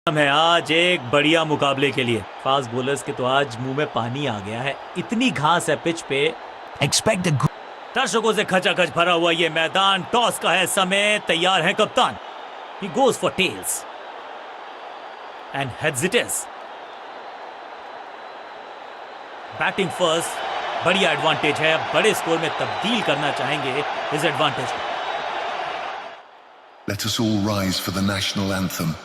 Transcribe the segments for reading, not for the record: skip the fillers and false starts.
है आज एक बढ़िया मुकाबले के लिए। फास्ट बॉलर्स के तो आज मुंह में पानी आ गया है, इतनी घास है पिच पे। Expect a good दर्शकों से खचाखच भरा हुआ ये मैदान। टॉस का है समय, तैयार है कप्तान। He goes for tails and heads it is. Batting first, बढ़िया एडवांटेज है। बड़े स्कोर में तब्दील करना चाहेंगे इस एडवांटेज को। Let us all rise for the national anthem.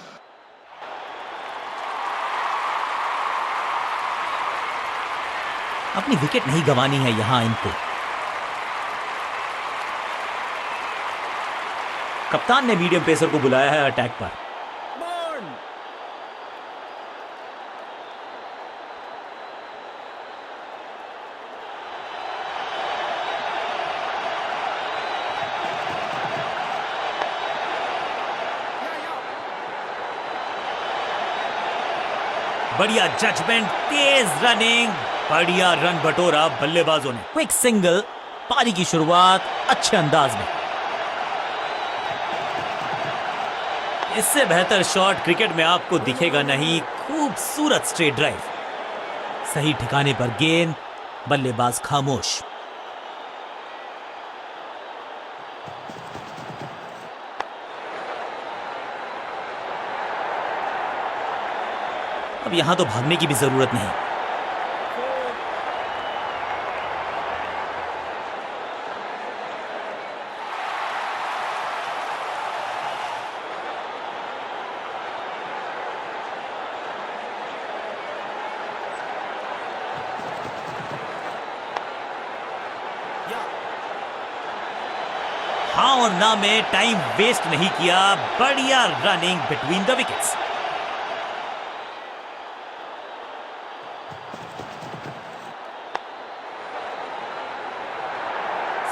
अपनी विकेट नहीं गंवानी है यहां इनको। कप्तान ने मीडियम पेसर को बुलाया है अटैक पर। बढ़िया जजमेंट, तेज रनिंग, बढ़िया रन बटोरा बल्लेबाजों ने। क्विक सिंगल, पारी की शुरुआत अच्छे अंदाज में। इससे बेहतर शॉट क्रिकेट में आपको दिखेगा नहीं। खूबसूरत स्ट्रेट ड्राइव, सही ठिकाने पर गेंद, बल्लेबाज खामोश। अब यहां तो भागने की भी जरूरत नहीं। हाँ और ना में टाइम वेस्ट नहीं किया। बढ़िया रनिंग बिटवीन द विकेट्स।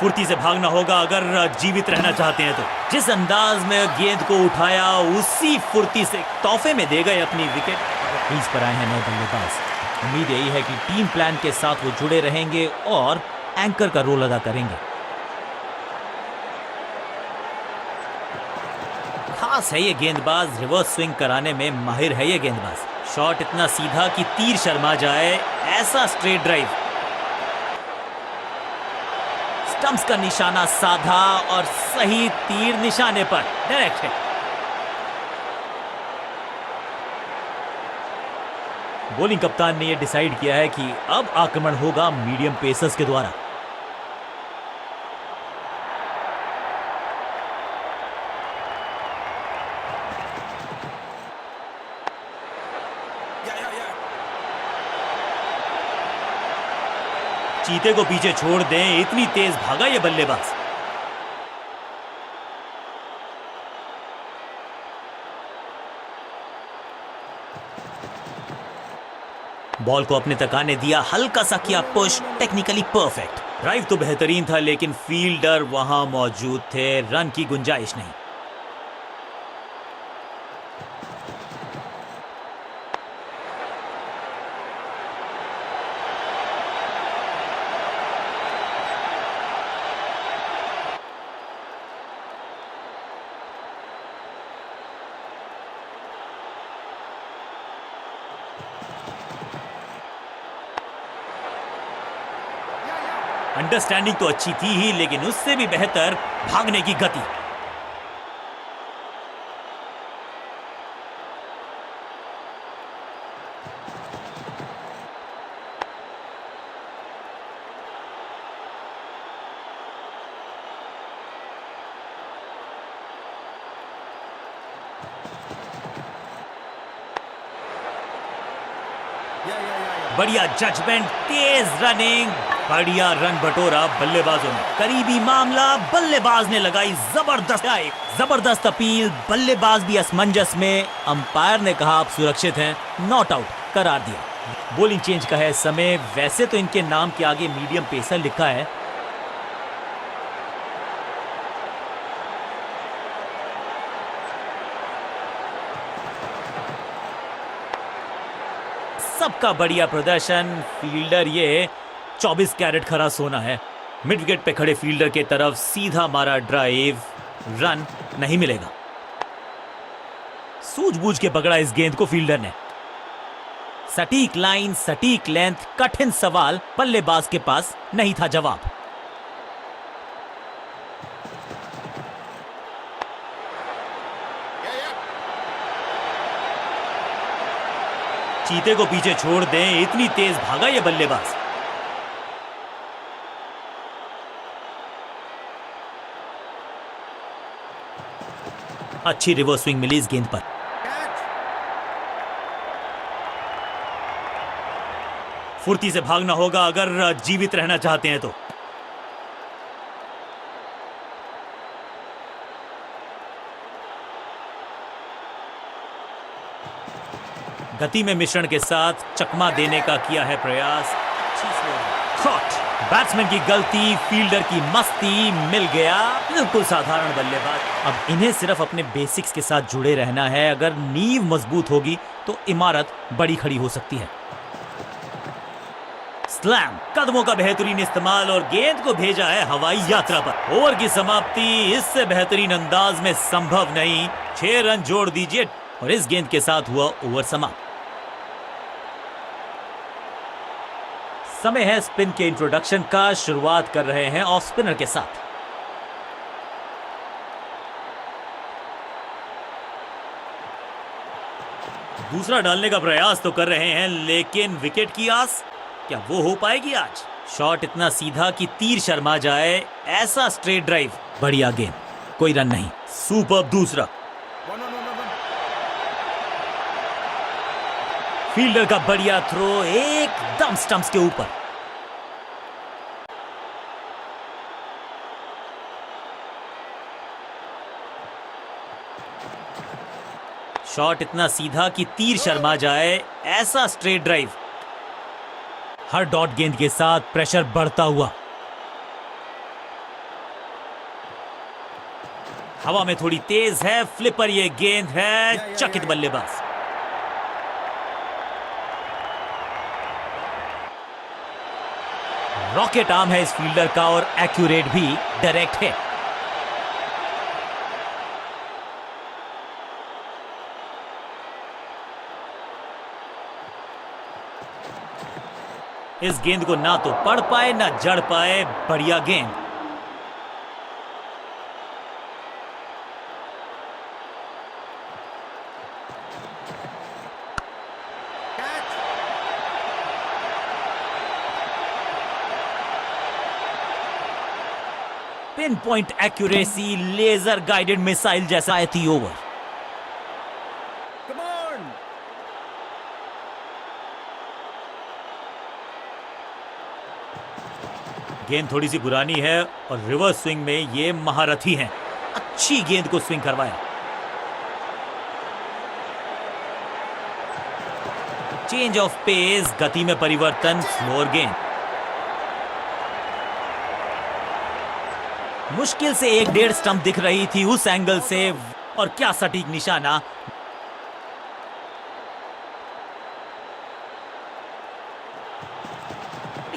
फुर्ती से भागना होगा अगर जीवित रहना चाहते हैं तो। जिस अंदाज में गेंद को उठाया उसी फुर्ती से तोहफे में दे गए अपनी विकेट। क्रीज पर आए हैं नए बल्लेबाज। उम्मीद यही है कि टीम प्लान के साथ वो जुड़े रहेंगे और एंकर का रोल अदा करेंगे। खास है ये गेंदबाज, रिवर्स स्विंग कराने में माहिर है ये गेंदबाज। शॉट इतना सीधा कि तीर शर्मा जाए, ऐसा स्ट्रेट ड्राइव। स्टंप्स का निशाना साधा और सही तीर निशाने पर, डायरेक्ट है। बॉलिंग कप्तान ने यह डिसाइड किया है कि अब आक्रमण होगा मीडियम पेसर्स के द्वारा। चीते को पीछे छोड़ दें, इतनी तेज भागा ये बल्लेबाज। बॉल को अपने तक आने दिया, हल्का सा किया पुश, टेक्निकली परफेक्ट। ड्राइव तो बेहतरीन था लेकिन फील्डर वहां मौजूद थे, रन की गुंजाइश नहीं। अंडरस्टैंडिंग तो अच्छी थी ही, लेकिन उससे भी बेहतर भागने की गति। बढ़िया जजमेंट, तेज रनिंग, बढ़िया रन बटोरा बल्लेबाजों ने। करीबी मामला, बल्लेबाज ने लगाई जबरदस्त अपील। बल्लेबाज भी असमंजस में। अंपायर ने कहा आप सुरक्षित हैं, नॉट आउट करार दिया। बॉलिंग चेंज का है समय। वैसे तो इनके नाम के आगे मीडियम पेसर लिखा है। सबका बढ़िया प्रदर्शन। फील्डर ये 24 कैरेट खरा सोना है। मिड विकेट पे खड़े फील्डर के तरफ सीधा मारा ड्राइव, रन नहीं मिलेगा। सूझबूझ के पकड़ा इस गेंद को फील्डर ने। सटीक लाइन, सटीक लेंथ, कठिन सवाल, बल्लेबाज के पास नहीं था जवाब। चीते को पीछे छोड़ दें, इतनी तेज भागा ये बल्लेबाज। अच्छी रिवर्स स्विंग मिली इस गेंद पर। फुर्ती से भागना होगा अगर जीवित रहना चाहते हैं तो। गति में मिश्रण के साथ चकमा देने का किया है प्रयास। शॉट, बैट्समैन की गलती, फील्डर की मस्ती, मिल गया। बिल्कुल साधारण बल्लेबाज। अब इन्हें सिर्फ अपने बेसिक्स के साथ जुड़े रहना है। अगर नींव मजबूत होगी तो इमारत बड़ी खड़ी हो सकती है। स्लैम, कदमों का बेहतरीन इस्तेमाल और गेंद को भेजा है हवाई यात्रा पर। ओवर की समाप्ति इससे बेहतरीन अंदाज में संभव नहीं। 6 रन जोड़ दीजिए और इस गेंद के साथ हुआ ओवर समाप्त। समय है स्पिन के इंट्रोडक्शन का। शुरुआत कर रहे हैं ऑफ स्पिनर के साथ। दूसरा डालने का प्रयास तो कर रहे हैं, लेकिन विकेट की आस क्या वो हो पाएगी आज? शॉट इतना सीधा कि तीर शर्मा जाए, ऐसा स्ट्रेट ड्राइव। बढ़िया गेंद, कोई रन नहीं। सुपर दूसरा। फील्डर का बढ़िया थ्रो, एकदम स्टंप्स के ऊपर। शॉट इतना सीधा कि तीर शर्मा जाए, ऐसा स्ट्रेट ड्राइव। हर डॉट गेंद के साथ प्रेशर बढ़ता हुआ। हवा में थोड़ी तेज है, फ्लिपर ये गेंद है। चकित बल्लेबाज। रॉकेट आर्म है इस फील्डर का और एक्यूरेट भी, डायरेक्ट है। इस गेंद को ना तो पढ़ पाए ना जड़ पाए। बढ़िया गेंद। Pin point accuracy, laser guided missile जैसा आती ओवर। गेंद थोड़ी सी पुरानी है और रिवर्स स्विंग में ये महारथी हैं। अच्छी गेंद को स्विंग करवाया। चेंज ऑफ पेस, गति में परिवर्तन, स्लोअर गेंद। मुश्किल से 1.5 स्टंप दिख रही थी उस एंगल से, और क्या सटीक निशाना।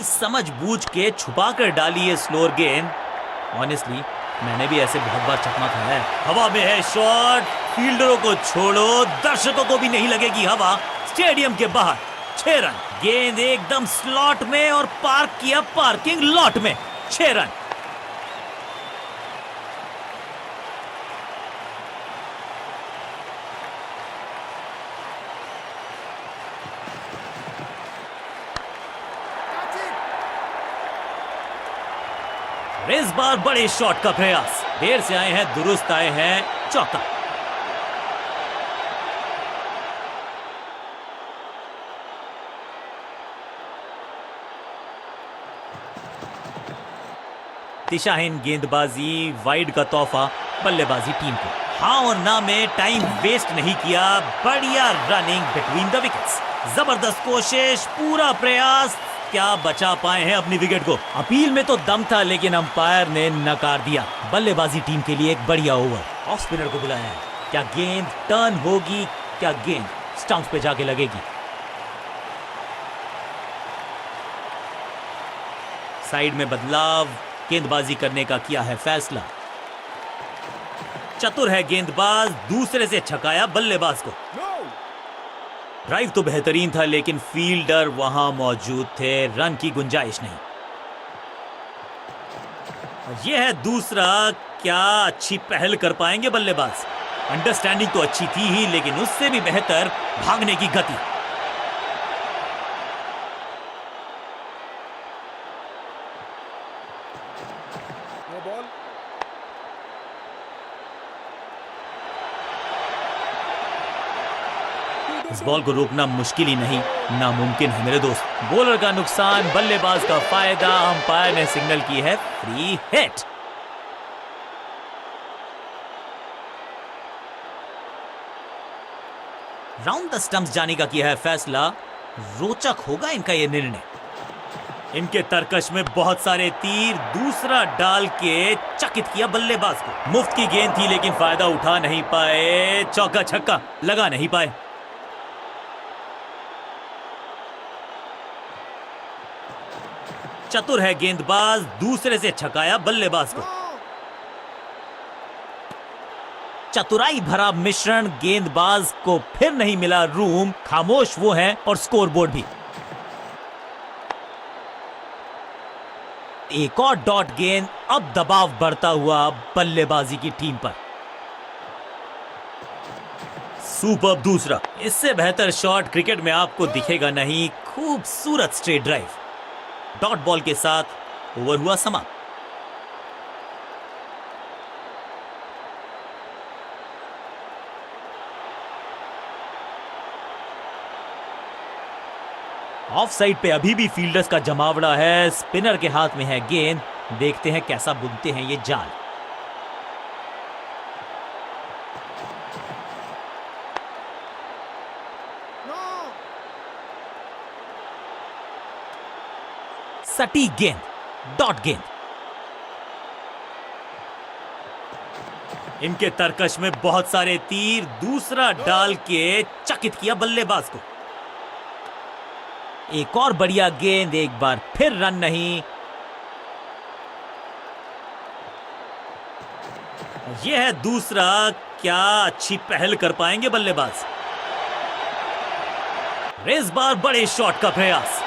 समझ बूझ के छुपा कर डाली है स्लोअर गेंद। ऑनेस्टली मैंने भी ऐसे बहुत बार चकमा खाया है। हवा में है शॉट, फील्डरों को छोड़ो, दर्शकों को भी नहीं लगेगी हवा। स्टेडियम के बाहर 6 रन। गेंद एकदम स्लॉट में और पार्क किया पार्किंग लॉट में। 6 रन। इस बार बड़े शॉट का प्रयास। देर से आए हैं, दुरुस्त आए हैं। चौका। दिशाहीन गेंदबाजी, वाइड का तोहफा बल्लेबाजी टीम को। हाँ और ना में टाइम वेस्ट नहीं किया। बढ़िया रनिंग बिटवीन द विकेट्स। जबरदस्त कोशिश, पूरा प्रयास। क्या बचा पाए हैं अपनी विकेट को। अपील में तो दम था, लेकिन अंपायर ने नकार दिया। बल्लेबाजी टीम के लिए एक बढ़िया ओवर। ऑफ स्पिनर को बुलाया है। क्या गेंद टर्न होगी? क्या गेंद स्टंप्स पे जाके लगेगी? साइड में बदलाव, गेंदबाजी करने का किया है फैसला। चतुर है गेंदबाज, दूसरे से छकाया बल्लेबाज को। ड्राइव तो बेहतरीन था लेकिन फील्डर वहां मौजूद थे, रन की गुंजाइश नहीं। यह है दूसरा, क्या अच्छी पहल कर पाएंगे बल्लेबाज। अंडरस्टैंडिंग तो अच्छी थी ही लेकिन उससे भी बेहतर भागने की गति। इस बॉल को रोकना मुश्किल ही नहीं, नामुमकिन है मेरे दोस्त। बॉलर का नुकसान, बल्लेबाज का फायदा। अंपायर ने सिग्नल की है free hit. Round the stumps जाने का किया है फैसला। रोचक होगा इनका यह निर्णय। इनके तरकश में बहुत सारे तीर, दूसरा डाल के चकित किया बल्लेबाज को। मुफ्त की गेंद थी लेकिन फायदा उठा नहीं पाए, चौका छक्का लगा नहीं पाए। चतुर है गेंदबाज, दूसरे से छकाया बल्लेबाज को। चतुराई भरा मिश्रण, गेंदबाज को फिर नहीं मिला रूम, खामोश वो है और स्कोरबोर्ड भी। एक और डॉट गेंद, अब दबाव बढ़ता हुआ बल्लेबाजी की टीम पर। सुपर दूसरा, इससे बेहतर शॉट क्रिकेट में आपको दिखेगा नहीं। खूबसूरत स्ट्रेट ड्राइव। डॉट बॉल के साथ ओवर हुआ समाप्त। ऑफ साइड पे अभी भी फील्डर्स का जमावड़ा है। स्पिनर के हाथ में है गेंद, देखते हैं कैसा बुनते हैं ये जाल। सटीक गेंद, डॉट गेंद। इनके तरकश में बहुत सारे तीर, दूसरा डाल के चकित किया बल्लेबाज को। एक और बढ़िया गेंद, एक बार फिर रन नहीं। यह है दूसरा, क्या अच्छी पहल कर पाएंगे बल्लेबाज। इस बार बड़े शॉट का प्रयास।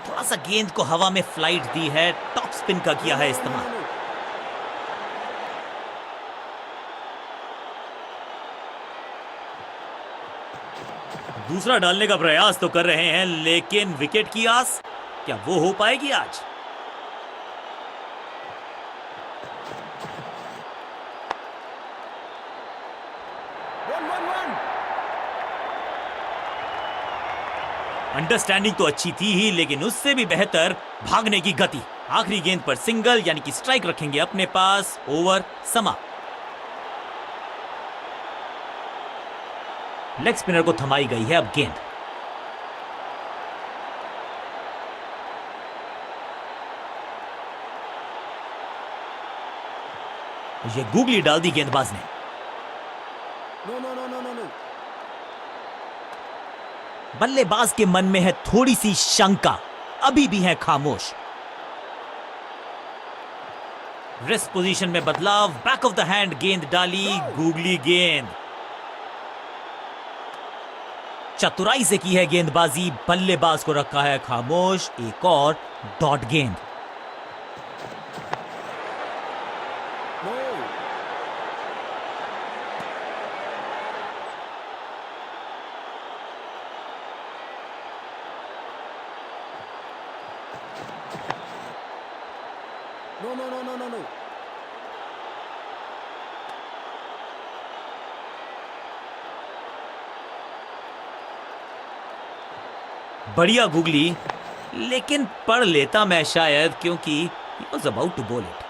थोड़ा सा गेंद को हवा में फ्लाइट दी है, टॉप स्पिन का किया है इस्तेमाल। दूसरा डालने का प्रयास तो कर रहे हैं लेकिन विकेट की आस, क्या वो हो पाएगी आज। अंडरस्टैंडिंग तो अच्छी थी ही लेकिन उससे भी बेहतर भागने की गति। आखिरी गेंद पर सिंगल यानी कि स्ट्राइक रखेंगे अपने पास। ओवर समाप्त। लेग स्पिनर को थमाई गई है अब गेंद। ये गूगली डाल दी गेंदबाज ने। बल्लेबाज के मन में है थोड़ी सी शंका, अभी भी है खामोश। रिस्ट पोजीशन में बदलाव, बैक ऑफ द हैंड गेंद डाली, गूगली गेंद। चतुराई से की है गेंदबाजी, बल्लेबाज को रखा है खामोश। एक और डॉट गेंद। No. बढ़िया गूगली, लेकिन पढ़ लेता मैं शायद, क्योंकि he was about to bowl it।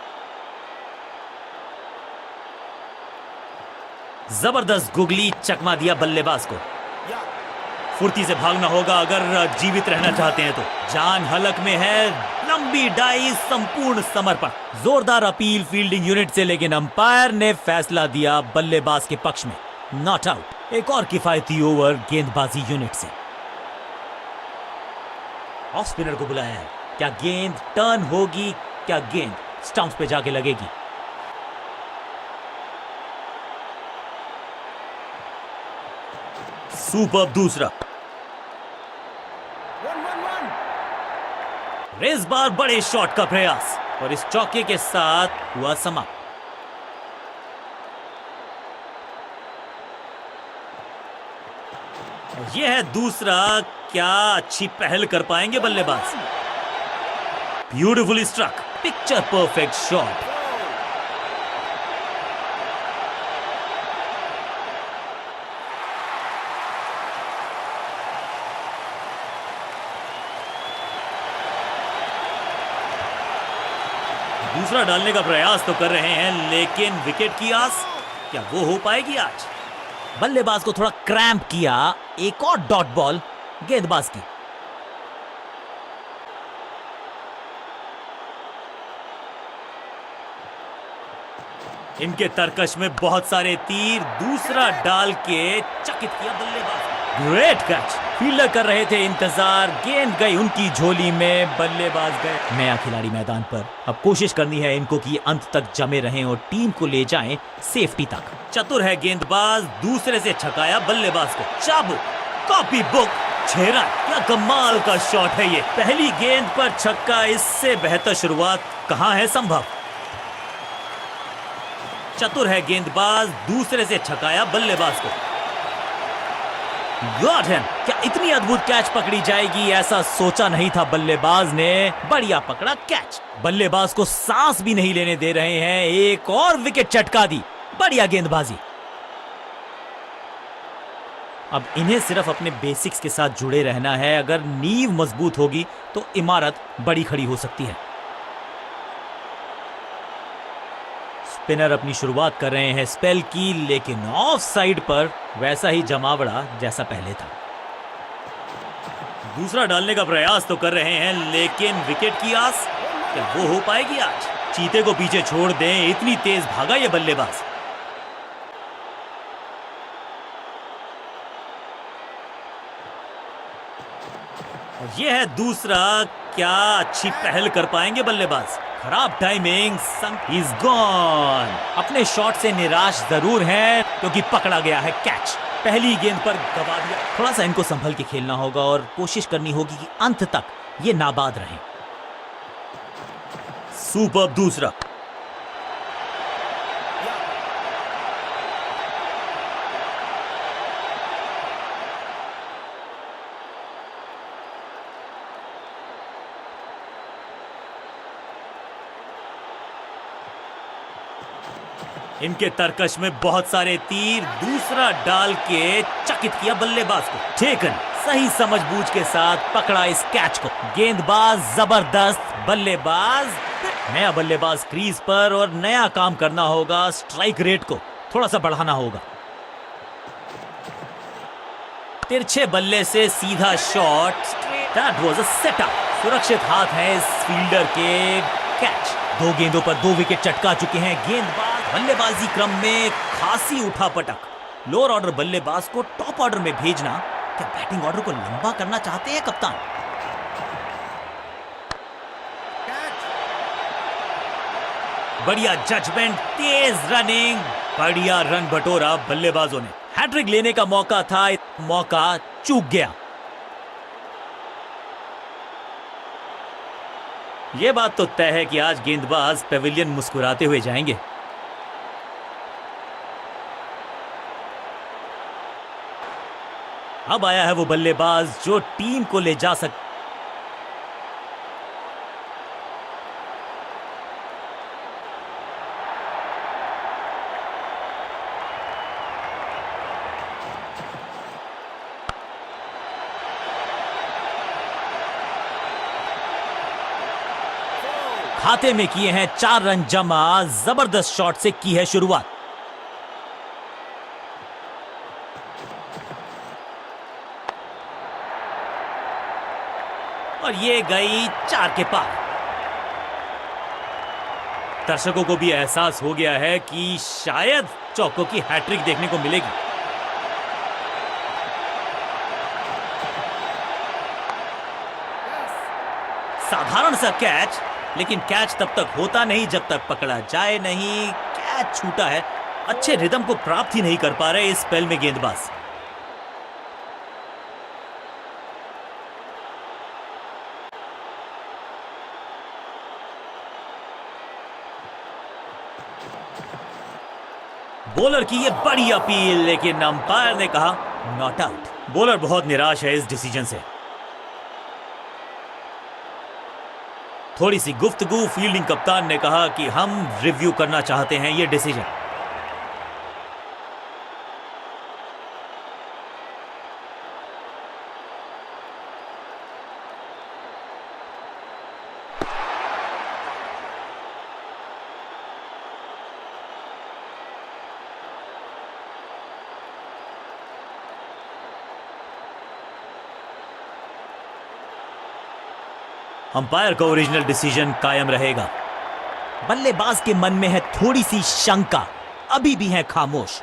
जबरदस्त गूगली, चकमा दिया बल्लेबाज को। फुर्ती से भागना होगा अगर जीवित रहना चाहते हैं तो। जान हलक में है, लंबी डाइस, संपूर्ण समर्पण। जोरदार अपील फील्डिंग यूनिट से लेकिन अंपायर ने फैसला दिया बल्लेबाज के पक्ष में। Not out. एक और किफायती ओवर गेंदबाजी यूनिट से। ऑफ स्पिनर को बुलाया है। क्या गेंद टर्न होगी? क्या गेंद स्टंप्स पे जाके लगेगी? सुपर दूसरा। इस बार बड़े शॉट का प्रयास और इस चौके के साथ हुआ समाप्त। यह है दूसरा। क्या अच्छी पहल कर पाएंगे बल्लेबाज? Beautifully struck, picture perfect shot. दूसरा डालने का प्रयास तो कर रहे हैं, लेकिन विकेट की आस क्या वो हो पाएगी आज? बल्लेबाज को थोड़ा क्रैम्प किया। एक और डॉट बॉल गेंदबाज की। इनके तरकश में बहुत सारे तीर। दूसरा डाल के चकित किया बल्लेबाज। Great catch. फील्डर कर रहे थे इंतजार, गेंद गई उनकी झोली में, बल्लेबाज गए। नया खिलाड़ी मैदान पर, अब कोशिश करनी है इनको कि अंत तक जमे रहें और टीम को ले जाएं सेफ्टी तक। चतुर है गेंदबाज, दूसरे से छकाया बल्लेबाज को। चाबुक, कॉपी बुक, 6 रन। क्या कमाल का शॉट है ये। पहली गेंद पर छक्का, इससे बेहतर शुरुआत कहां है संभव। चतुर है गेंदबाज, दूसरे से छकाया बल्लेबाज को। Got him. क्या इतनी अद्भुत कैच पकड़ी जाएगी, ऐसा सोचा नहीं था बल्लेबाज ने। बढ़िया पकड़ा कैच। बल्लेबाज को सांस भी नहीं लेने दे रहे हैं। एक और विकेट चटका दी। बढ़िया गेंदबाजी। अब इन्हें सिर्फ अपने बेसिक्स के साथ जुड़े रहना है। अगर नींव मजबूत होगी तो इमारत बड़ी खड़ी हो सकती है। स्पिनर अपनी शुरुआत कर रहे हैं स्पेल की, लेकिन ऑफ साइड पर वैसा ही जमावड़ा जैसा पहले था। दूसरा डालने का प्रयास तो कर रहे हैं, लेकिन विकेट की आस क्या वो हो पाएगी आज? चीते को पीछे छोड़ दें, इतनी तेज भागा ये बल्लेबाज। यह है दूसरा। क्या अच्छी पहल कर पाएंगे बल्लेबाज? खराब टाइमिंग, इज गॉन। अपने शॉट से निराश जरूर हैं, क्योंकि पकड़ा गया है कैच। पहली गेंद पर गवा दिया। थोड़ा सा इनको संभल के खेलना होगा और कोशिश करनी होगी कि अंत तक ये नाबाद रहें। सुपर दूसरा। इनके तरकश में बहुत सारे तीर। दूसरा डाल के चकित किया बल्लेबाज को। टेकन, सही समझबूझ के साथ पकड़ा इस कैच को। गेंदबाज जबरदस्त, बल्लेबाज। नया बल्लेबाज क्रीज पर और नया काम करना होगा। स्ट्राइक रेट को थोड़ा सा बढ़ाना होगा। तिरछे बल्ले से सीधा shot. That was a setup. सुरक्षित हाथ है इस फील्डर के। कैच। 2 गेंदों पर 2 विकेट चटका चुके हैं गेंदबाज। बल्लेबाजी क्रम में खासी उठापटक। लोअर ऑर्डर बल्लेबाज को टॉप ऑर्डर में भेजना। क्या बैटिंग ऑर्डर को लंबा करना चाहते हैं कप्तान? बढ़िया जजमेंट, तेज रनिंग, बढ़िया रन बटोरा बल्लेबाजों ने। हैट्रिक लेने का मौका था, मौका चूक गया। यह बात तो तय है कि आज गेंदबाज पेविलियन मुस्कुराते हुए जाएंगे। अब आया है वो बल्लेबाज जो टीम को ले जा सकता। खाते में किए हैं 4 रन जमा। जबरदस्त शॉट से की है शुरुआत। और ये गई 4 के पार। दर्शकों को भी एहसास हो गया है कि शायद चौकों की हैट्रिक देखने को मिलेगी। साधारण सा कैच, लेकिन कैच तब तक होता नहीं जब तक पकड़ा जाए नहीं। कैच छूटा है, अच्छे रिदम को प्राप्त ही नहीं कर पा रहे इस स्पेल में गेंदबाज। बॉलर की ये बड़ी अपील, लेकिन अंपायर ने कहा नॉट आउट। बॉलर बहुत निराश है इस डिसीजन से। थोड़ी सी गुफ्तगू, फील्डिंग कप्तान ने कहा कि हम रिव्यू करना चाहते हैं ये डिसीजन। अंपायर का ओरिजिनल डिसीजन कायम रहेगा। बल्लेबाज के मन में है थोड़ी सी शंका, अभी भी है खामोश।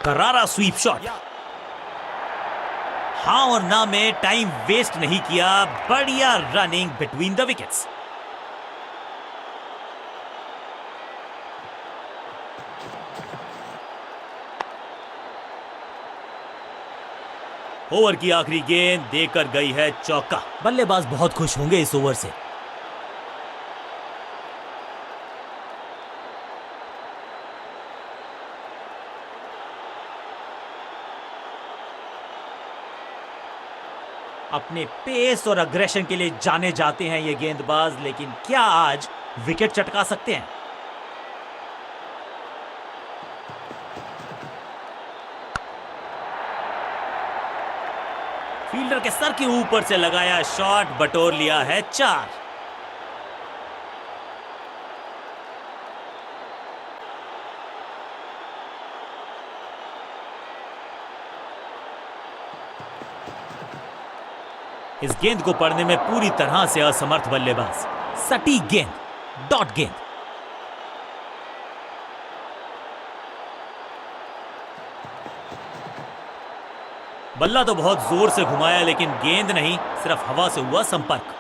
करारा स्वीप शॉट, हां और ना में टाइम वेस्ट नहीं किया। बढ़िया running between the wickets. Over की आखिरी गेंद देकर गई है चौका। बल्लेबाज बहुत खुश होंगे इस ओवर से। अपने पेस और अग्रेशन के लिए जाने जाते हैं ये गेंदबाज, लेकिन क्या आज विकेट चटका सकते हैं? फील्डर के सर के ऊपर से लगाया शॉट, बटोर लिया है 4। इस गेंद को पढ़ने में पूरी तरह से असमर्थ बल्लेबाज। सटीक गेंद, डॉट गेंद। बल्ला तो बहुत जोर से घुमाया, लेकिन गेंद नहीं, सिर्फ हवा से हुआ संपर्क।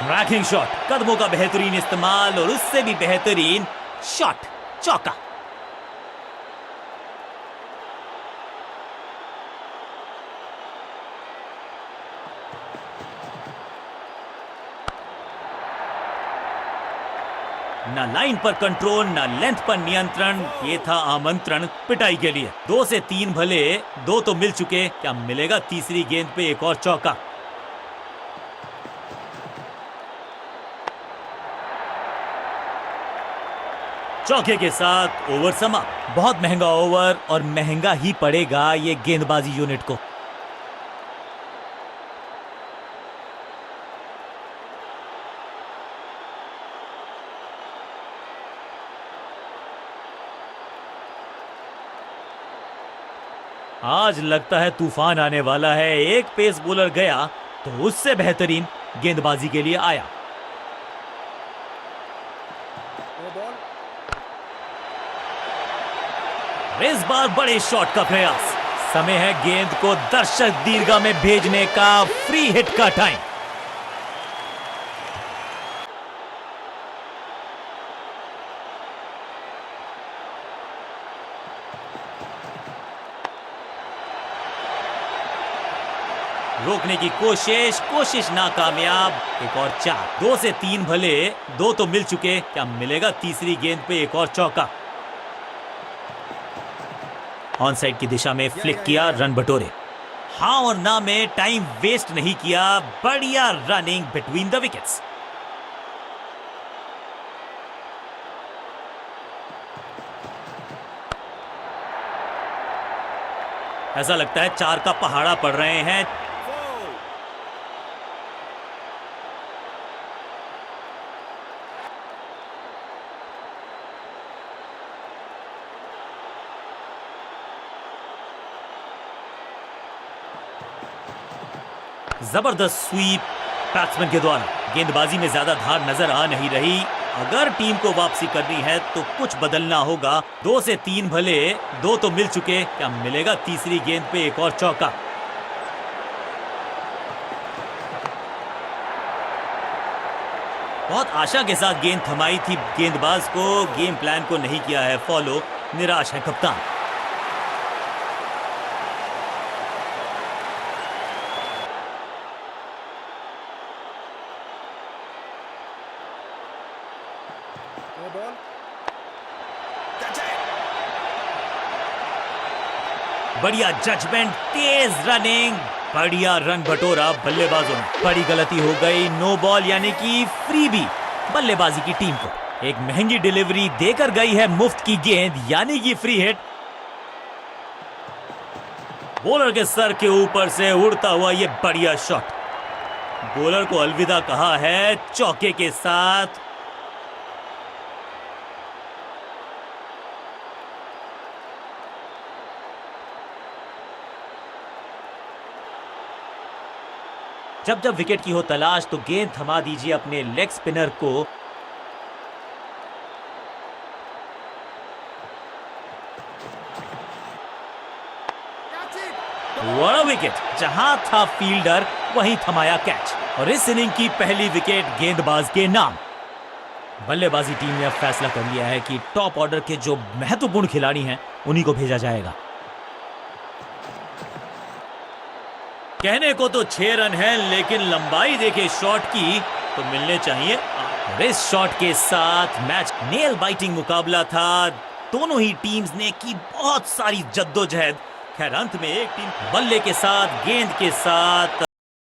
क्रैकिंग शॉट, कदमों का बेहतरीन इस्तेमाल और उससे भी बेहतरीन शॉट, चौका। ना लाइन पर कंट्रोल, ना लेंथ पर नियंत्रण। ये था आमंत्रण पिटाई के लिए। 2 से 3 भले, 2 तो मिल चुके, क्या मिलेगा तीसरी गेंद पे एक और चौका? चौके के साथ ओवर समाप्त। बहुत महंगा ओवर और महंगा ही पड़ेगा ये गेंदबाजी यूनिट को। आज लगता है तूफान आने वाला है। एक पेस बॉलर गया तो उससे बेहतरीन गेंदबाजी के लिए आया। इस बार बड़े शॉट का प्रयास। समय है गेंद को दर्शक दीर्घा में भेजने का। फ्री हिट का टाइम। रोकने की कोशिश नाकामयाब। एक और 4। 2 से 3 भले, 2 तो मिल चुके, क्या मिलेगा तीसरी गेंद पे एक और चौका? ऑन साइड की दिशा में फ्लिक किया, रन बटोरे। हां और ना में टाइम वेस्ट नहीं किया। बढ़िया रनिंग बिटवीन द विकेट्स। ऐसा लगता है 4 का पहाड़ा पड़ रहे हैं। जबरदस्त स्वीप, बैट्समैन के द्वारा गेंदबाजी में ज्यादा धार नजर आ नहीं रही। अगर टीम को वापसी करनी है तो कुछ बदलना होगा। 2 से 3 भले, 2 तो मिल चुके, क्या मिलेगा तीसरी गेंद पे एक और चौका। बहुत आशा के साथ गेंद थमाई थी गेंदबाज को, गेम प्लान को नहीं किया है फॉलो, निराश है कप्तान। बढ़िया जजमेंट, तेज रनिंग, बढ़िया रन बटोरा बल्लेबाजों ने। बड़ी गलती हो गई, नो बॉल यानी कि फ्रीबी बल्लेबाजी की टीम को। एक महंगी डिलीवरी देकर गई है मुफ्त की गेंद यानी कि फ्री हिट। बॉलर के सर के ऊपर से उड़ता हुआ ये बढ़िया शॉट, बॉलर को अलविदा कहा है चौके के साथ। जब जब विकेट की हो तलाश तो गेंद थमा दीजिए अपने लेग स्पिनर को। बड़ा विकेट, जहां था फील्डर वहीं थमाया कैच, और इस इनिंग की पहली विकेट गेंदबाज के नाम। बल्लेबाजी टीम ने अब फैसला कर लिया है कि टॉप ऑर्डर के जो महत्वपूर्ण खिलाड़ी हैं उन्हीं को भेजा जाएगा। कहने को तो 6 रन है, लेकिन लंबाई देखे शॉट की तो मिलने चाहिए। और इस शॉट के साथ मैच नेल बाइटिंग मुकाबला था। दोनों ही टीम्स ने की बहुत सारी जद्दोजहद। खैर अंत में एक टीम बल्ले के साथ, गेंद के साथ